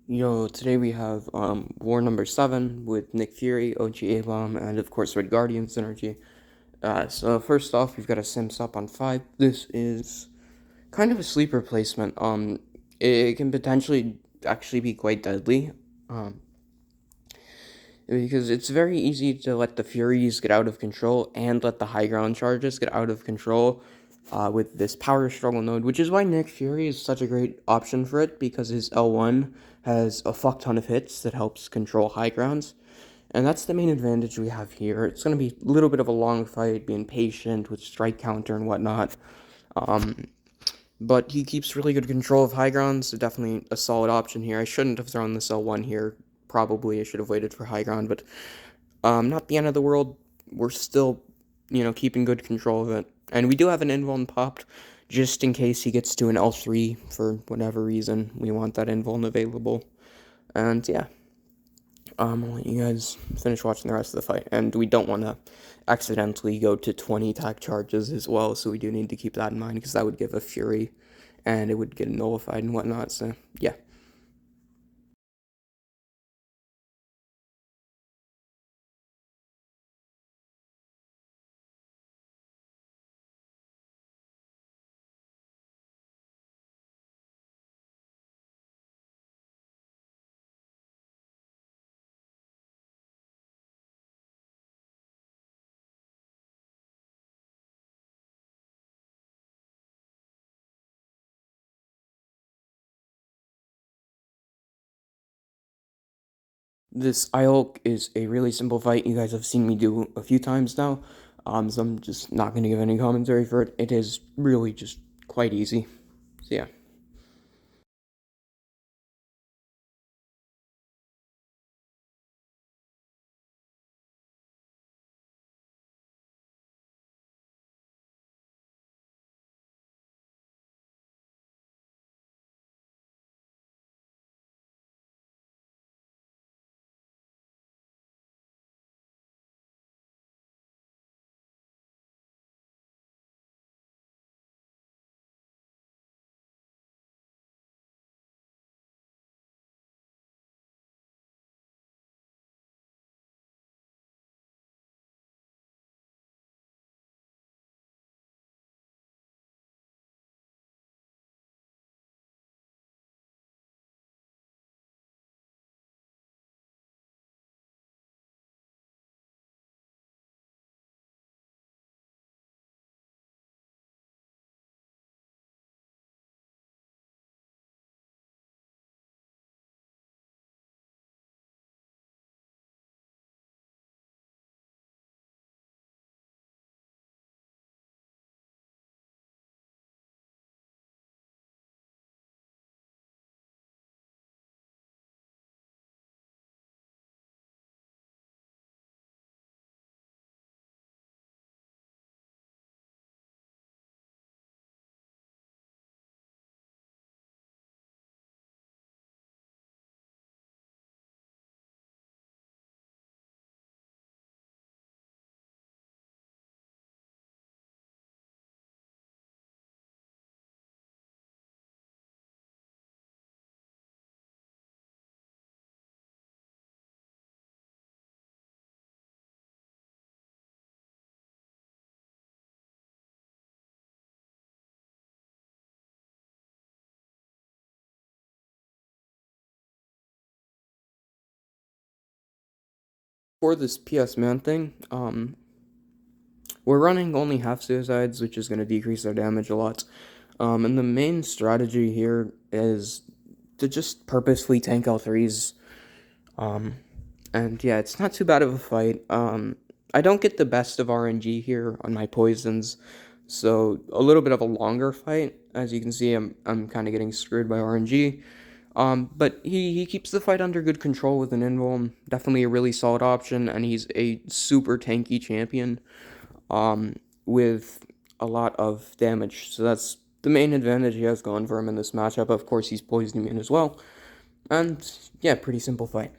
Yo, today we have War number 7 with Nick Fury, OG ABOM, and of course Red Guardian synergy. So first off, we've got a Symsup on 5. This is kind of a sleeper placement. It can potentially actually be quite deadly. Um, because it's very easy to let the Furies get out of control and let the high ground charges get out of control with this power struggle node, which is why Nick Fury is such a great option for it, because his L1 has a fuck ton of hits that helps control high grounds. And that's the main advantage we have here. It's going to be a little bit of a long fight, being patient with strike counter and whatnot. Um, but he keeps really good control of high ground, so definitely a solid option here. I shouldn't have thrown this L1 here. Probably I should have waited for high ground, but not the end of the world. We're still, keeping good control of it. And we do have an invuln popped, just in case he gets to an L3 for whatever reason. We want that invuln available. And yeah, I'll let you guys finish watching the rest of the fight. And we don't want to accidentally go to 20 attack charges as well, so we do need to keep that in mind, because that would give a Fury, and it would get nullified and whatnot, so yeah. This Ihulk is a really simple fight. You guys have seen me do a few times now, so I'm just not going to give any commentary for it. It is really just quite easy. So yeah. For this PS man thing, we're running only half suicides, which is going to decrease our damage a lot. And the main strategy here is to just purposefully tank L3s. Um, and yeah, it's not too bad of a fight. I don't get the best of RNG here on my poisons, so a little bit of a longer fight. As you can see, I'm kind of getting screwed by RNG. But he keeps the fight under good control with an invuln. Definitely a really solid option, and he's a super tanky champion with a lot of damage. So that's the main advantage he has going for him in this matchup. Of course, he's poison immune as well. And yeah, pretty simple fight.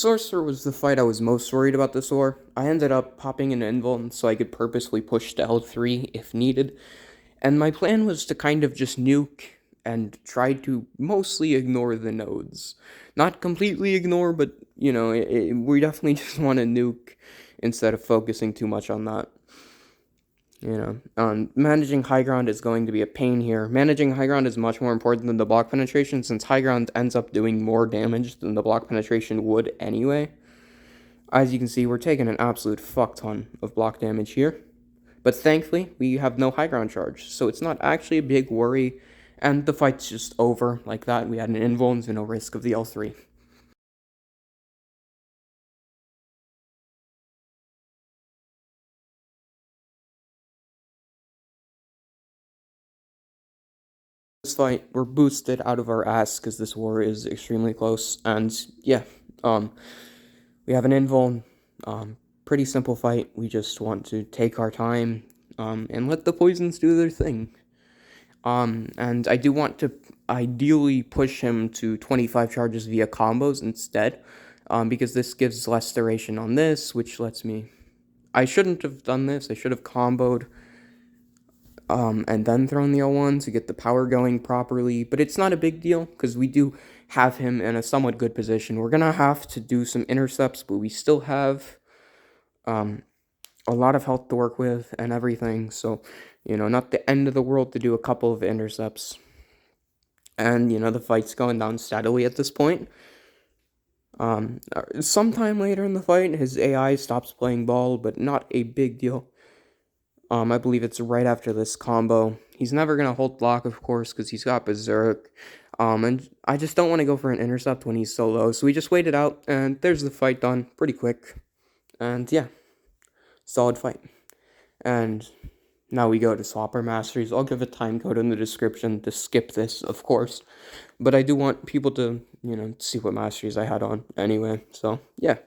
Sorcerer was the fight I was most worried about this war. I ended up popping an invuln so I could purposely push to L3 if needed, and my plan was to kind of just nuke and try to mostly ignore the nodes. Not completely ignore, but, we definitely just want to nuke instead of focusing too much on that. Managing high ground is going to be a pain here. Managing high ground is much more important than the block penetration, since high ground ends up doing more damage than the block penetration would anyway. As you can see, we're taking an absolute fuck ton of block damage here. But thankfully, we have no high ground charge, so it's not actually a big worry, and the fight's just over like that. We had an invuln, so no risk of the L3. This fight, we're boosted out of our ass because this war is extremely close, and yeah, we have an invuln, pretty simple fight. We just want to take our time, and let the poisons do their thing. And I do want to ideally push him to 25 charges via combos instead, because this gives less duration on this, which lets me... I shouldn't have done this. I should have comboed, and then thrown the L1 to get the power going properly, but it's not a big deal, because we do have him in a somewhat good position. We're gonna have to do some intercepts, but we still have, a lot of health to work with and everything, so, not the end of the world to do a couple of intercepts. And, the fight's going down steadily at this point. Sometime later in the fight, his AI stops playing ball, but not a big deal. I believe it's right after this combo. He's never gonna hold block, of course, because he's got Berserk. And I just don't want to go for an intercept when he's so low, so we just wait it out, and there's the fight done pretty quick. And yeah, solid fight. And now we go to Swapper Masteries. I'll give a time code in the description to skip this, of course. But I do want people to, see what Masteries I had on anyway. So, yeah.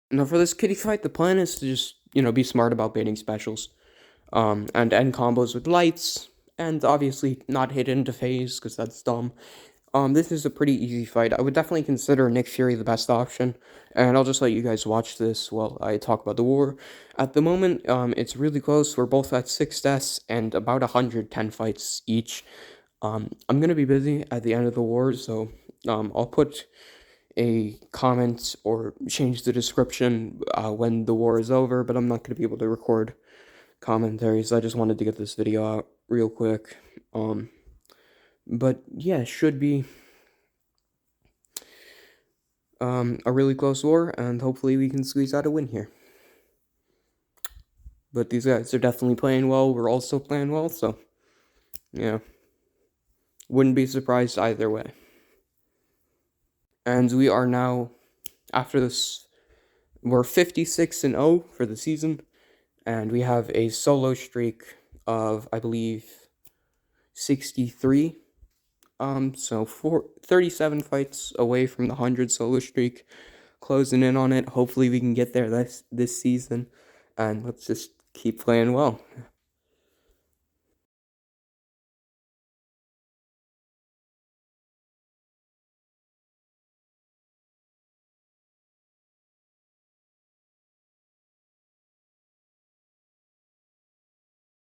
Now, for this kitty fight, the plan is to just, be smart about baiting specials. And end combos with lights, and obviously not hit into phase, because that's dumb. This is a pretty easy fight. I would definitely consider Nick Fury the best option, and I'll just let you guys watch this while I talk about the war. At the moment, it's really close. We're both at 6 deaths and about 110 fights each. I'm gonna be busy at the end of the war, so I'll put a comment or change the description when the war is over, but I'm not gonna be able to record commentaries. I just wanted to get this video out real quick. But yeah, should be a really close war, and hopefully we can squeeze out a win here. But these guys are definitely playing well. We're also playing well, so yeah, wouldn't be surprised either way. And we are now, after this, we're 56-0 for the season, and we have a solo streak of, I believe, 63. So 37 fights away from the 100 solo streak, closing in on it. Hopefully we can get there this season, and let's just keep playing well.